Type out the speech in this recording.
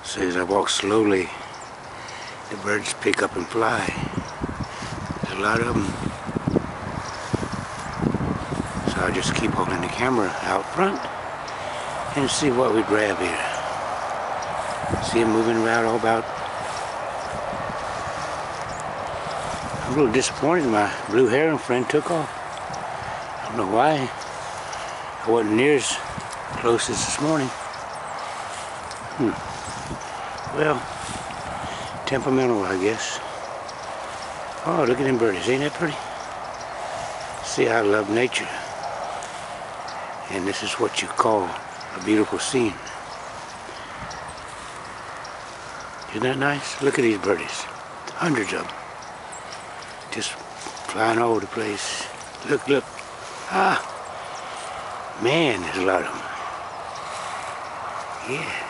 So as I walk slowly, the birds pick up and fly. There's a lot of them. So I'll just keep holding the camera out front and see what we grab here. See them moving around all about. I'm a little disappointed my blue heron friend took off. I don't know why. I wasn't near as close as this morning. Well, temperamental, I guess. Oh, look at them birdies. Ain't that pretty? See, I love nature. And this is what you call a beautiful scene. Isn't that nice? Look at these birdies. Hundreds of them. Just flying all over the place. Look, look. Ah! Man, there's a lot of them. Yeah.